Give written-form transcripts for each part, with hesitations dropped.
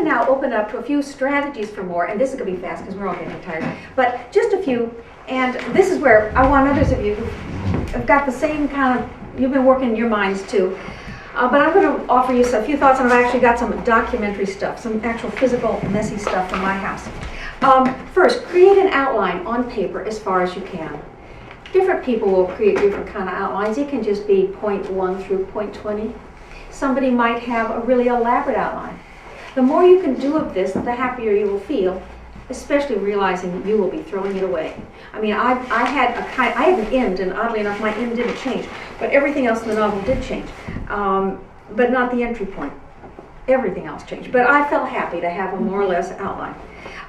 now open up to a few strategies for more, and this is going to be fast because we're all getting tired, but just a few, and this is where I want others of you who've got the same kind of, you've been working in your minds too, but I'm going to offer you a few thoughts, and I've actually got some documentary stuff, some actual physical, messy stuff from my house. First, create an outline on paper as far as you can. Different people will create different kind of outlines. It can just be point 1 through point 20. Somebody might have a really elaborate outline. The more you can do of this, the happier you will feel, especially realizing you will be throwing it away. I mean, I had an end, and oddly enough, my end didn't change, but everything else in the novel did change, but not the entry point. Everything else changed, but I felt happy to have a more or less outline.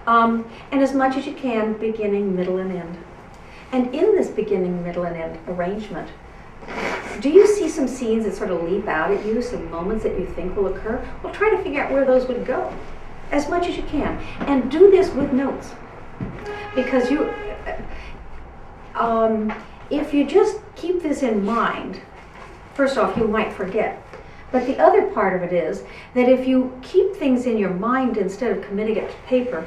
And as much as you can, beginning, middle, and end. And in this beginning, middle, and end arrangement, do you see some scenes that sort of leap out at you, some moments that you think will occur? Well, try to figure out where those would go, as much as you can. And do this with notes. Because if you just keep this in mind, first off, you might forget. But the other part of it is that if you keep things in your mind instead of committing it to paper,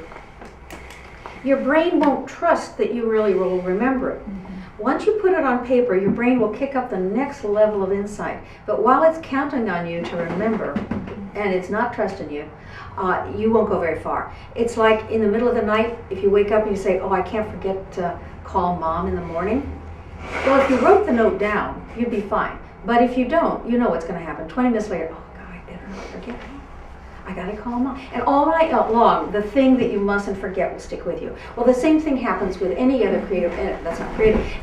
your brain won't trust that you really will remember it. Once you put it on paper, your brain will kick up the next level of insight. But while it's counting on you to remember, and it's not trusting you, you won't go very far. It's like in the middle of the night, if you wake up and you say, oh, I can't forget to call Mom in the morning. Well, if you wrote the note down, you'd be fine. But if you don't, you know what's going to happen. 20 minutes later, oh God, I better not forget. I got to call Mom. And all night long, the thing that you mustn't forget will stick with you. Well, the same thing happens with any other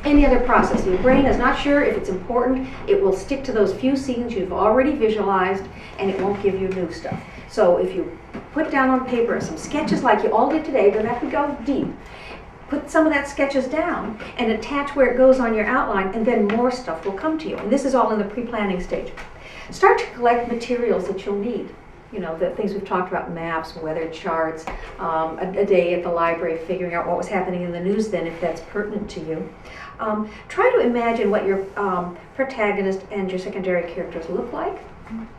any other process. Your brain is not sure if it's important. It will stick to those few scenes you've already visualized, and it won't give you new stuff. So if you put down on paper some sketches like you all did today, don't have to go deep. Put some of that sketches down and attach where it goes on your outline, and then more stuff will come to you. And this is all in the pre-planning stage. Start to collect materials that you'll need. You know, the things we've talked about, maps, weather charts, a day at the library, figuring out what was happening in the news then, if that's pertinent to you. Try to imagine what your protagonist and your secondary characters look like,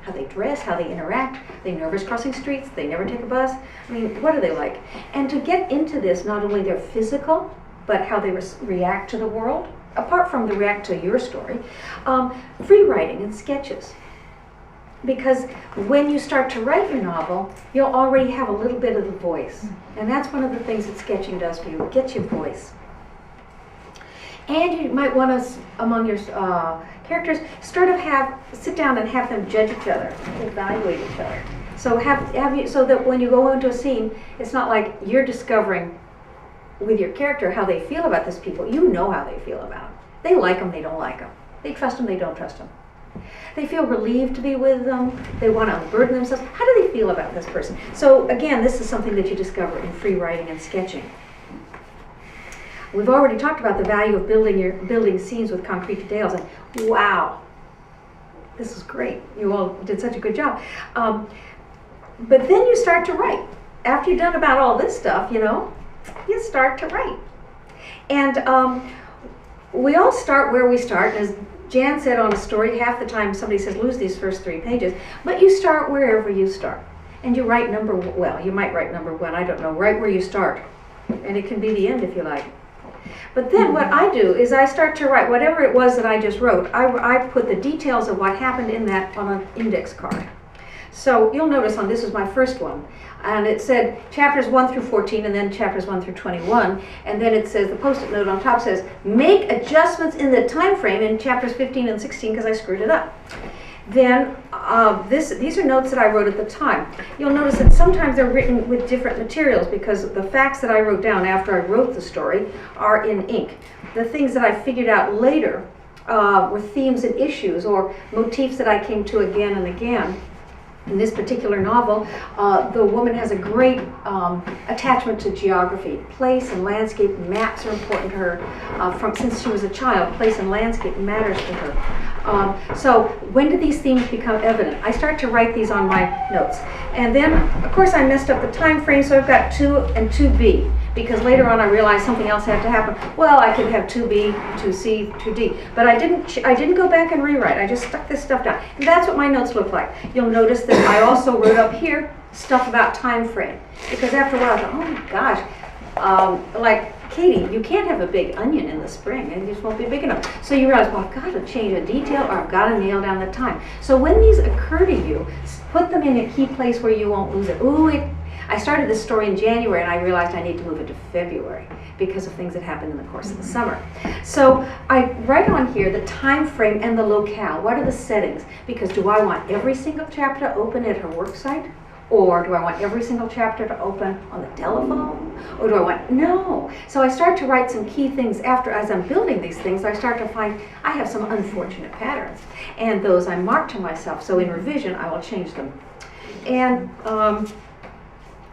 how they dress, how they interact. Are they nervous crossing streets? They never take a bus? I mean, what are they like? And to get into this, not only their physical, but how they react to the world, apart from the react to your story, free writing and sketches. Because when you start to write your novel, you'll already have a little bit of the voice. And that's one of the things that sketching does for you. It gets your voice. And you might want to, among your characters, sit down and have them judge each other, evaluate each other. So so that when you go into a scene, it's not like you're discovering with your character how they feel about this people. You know how they feel about them. They like them, they don't like them. They trust them, they don't trust them. They feel relieved to be with them. They want to unburden themselves. How do they feel about this person? So again, this is something that you discover in free writing and sketching. We've already talked about the value of building scenes with concrete details, and wow, this is great. You all did such a good job. But then you start to write. After you've done about all this stuff, you start to write. And we all start where we start. As Jan said on a story, half the time somebody says lose these first 3 pages, but you start wherever you start. And you write you might write number 1, I don't know, right where you start. And it can be the end if you like. But then what I do is I start to write whatever it was that I just wrote. I put the details of what happened in that on an index card. So you'll notice this was my first one, and it said chapters 1 through 14 and then chapters 1 through 21, and then it says, the post-it note on top says, make adjustments in the time frame in chapters 15 and 16 because I screwed it up. Then these are notes that I wrote at the time. You'll notice that sometimes they're written with different materials because the facts that I wrote down after I wrote the story are in ink. The things that I figured out later were themes and issues or motifs that I came to again and again. In this particular novel, the woman has a great attachment to geography. Place and landscape maps are important to her. Since she was a child, place and landscape matters to her. So when did these themes become evident? I start to write these on my notes. And then, of course, I messed up the time frame, so I've got 2 and 2B. Because later on I realized something else had to happen. Well, I could have 2B, 2C, 2D. But I didn't go back and rewrite. I just stuck this stuff down. And that's what my notes look like. You'll notice that I also wrote up here stuff about time frame. Because after a while I thought, oh my gosh, like Katie, you can't have a big onion in the spring, and it just won't be big enough. So you realize, well, I've got to change a detail, or I've got to nail down the time. So when these occur to you, put them in a key place where you won't lose it. I started this story in January, and I realized I need to move it to February because of things that happened in the course of the summer. So I write on here the time frame and the locale. What are the settings? Because do I want every single chapter to open at her work site? Or do I want every single chapter to open on the telephone? Or do I want, no. So I start to write some key things as I'm building these things, I start to find I have some unfortunate patterns. And those I mark to myself, so in revision I will change them. And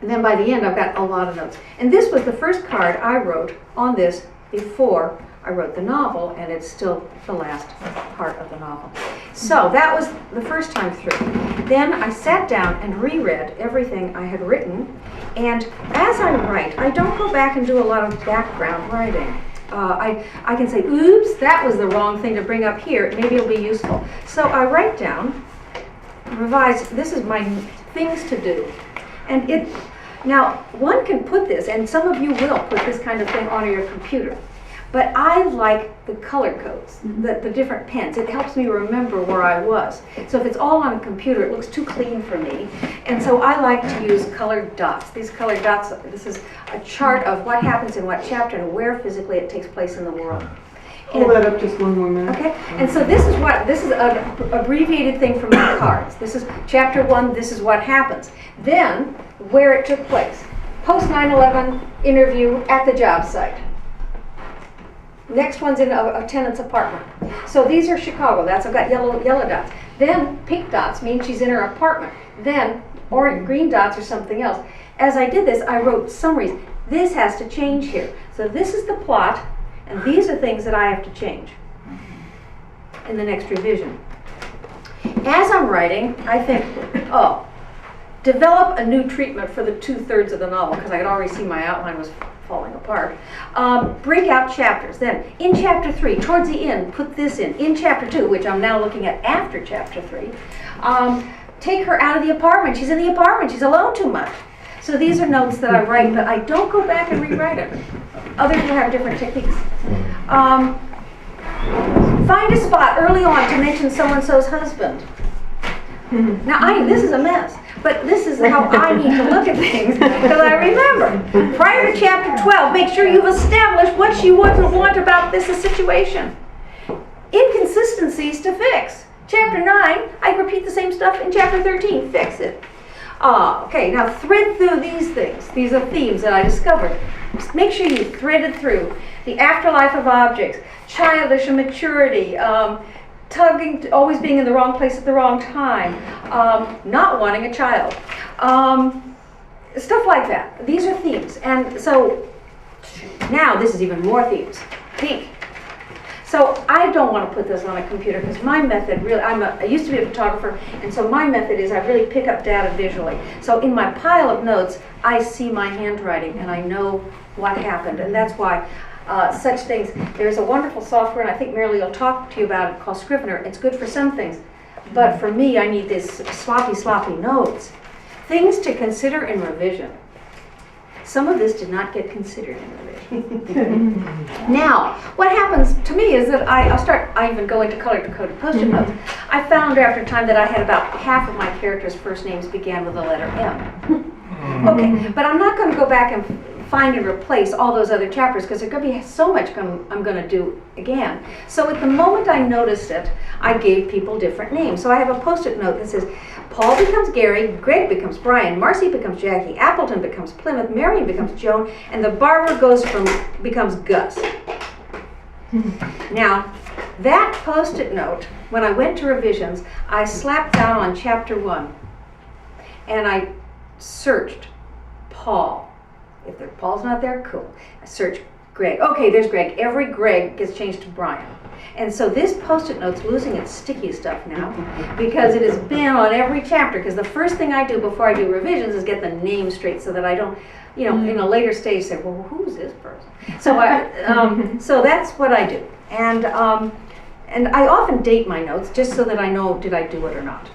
then by the end I've got a lot of notes. And this was the first card I wrote on this before I wrote the novel, and it's still the last part of the novel. So that was the first time through. Then I sat down and reread everything I had written, and as I write, I don't go back and do a lot of background writing. I can say, oops, that was the wrong thing to bring up here, maybe it'll be useful. So I write down, revise, this is my things to do. And now one can put this, and some of you will put this kind of thing on your computer. But I like the color codes, the different pens. It helps me remember where I was. So if it's all on a computer, it looks too clean for me. And so I like to use colored dots. These colored dots, this is a chart of what happens in what chapter and where physically it takes place in the world. Hold that up just one more minute. Okay, and so this is an abbreviated thing from my cards. This is chapter 1, this is what happens. Then, where it took place. Post 9/11 interview at the job site. Next one's in a tenant's apartment. So these are Chicago. I've got yellow dots. Then pink dots mean she's in her apartment. Then green dots are something else. As I did this, I wrote summaries. This has to change here. So this is the plot, and these are things that I have to change in the next revision. As I'm writing, I think, develop a new treatment for the 2/3 of the novel, because I could already see my outline was falling apart. Break out chapters. Then in chapter 3, towards the end, put this in. In chapter 2, which I'm now looking at after chapter 3, take her out of the apartment. She's in the apartment. She's alone too much. So these are notes that I write, but I don't go back and rewrite it. Others will have different techniques. Find a spot early on to mention so-and-so's husband. Now, this is a mess, but this is how I need to look at things, because I remember. Prior to chapter 12, make sure you've established what she wouldn't want about this situation. Inconsistencies to fix. Chapter 9, I repeat the same stuff in chapter 13, fix it. Okay, now thread through these things. These are themes that I discovered. Just make sure you thread it through. The afterlife of objects, childish immaturity, always being in the wrong place at the wrong time, not wanting a child, stuff like that. These are themes, and so now this is even more themes. Pink. So I don't want to put this on a computer, because my method really, I used to be a photographer, and so my method is I really pick up data visually. So in my pile of notes, I see my handwriting and I know what happened, and that's why such things, there's a wonderful software, and I think Mary Lee will talk to you about it, called Scrivener. It's good for some things, but for me, I need this sloppy notes. Things to consider in revision. Some of this did not get considered in revision. Now, what happens to me is that I even go into color-coded Post-it notes. I found after a time that I had about half of my characters' first names began with the letter M. Okay, but I'm not going to go back and find and replace all those other chapters, because there's going to be so much I'm going to do again. So at the moment I noticed it, I gave people different names. So I have a Post-it note that says, Paul becomes Gary, Greg becomes Brian, Marcy becomes Jackie, Appleton becomes Plymouth, Marion becomes Joan, and the barber becomes Gus. Now, that Post-it note, when I went to revisions, I slapped down on chapter 1, and I searched Paul. If Paul's not there, cool. I search Greg. Okay, there's Greg. Every Greg gets changed to Brian. And so this Post-it note's losing its sticky stuff now, because it has been on every chapter, because the first thing I do before I do revisions is get the name straight, so that I don't, in a later stage say, well, who's this person? So so that's what I do. And I often date my notes just so that I know, did I do it or not.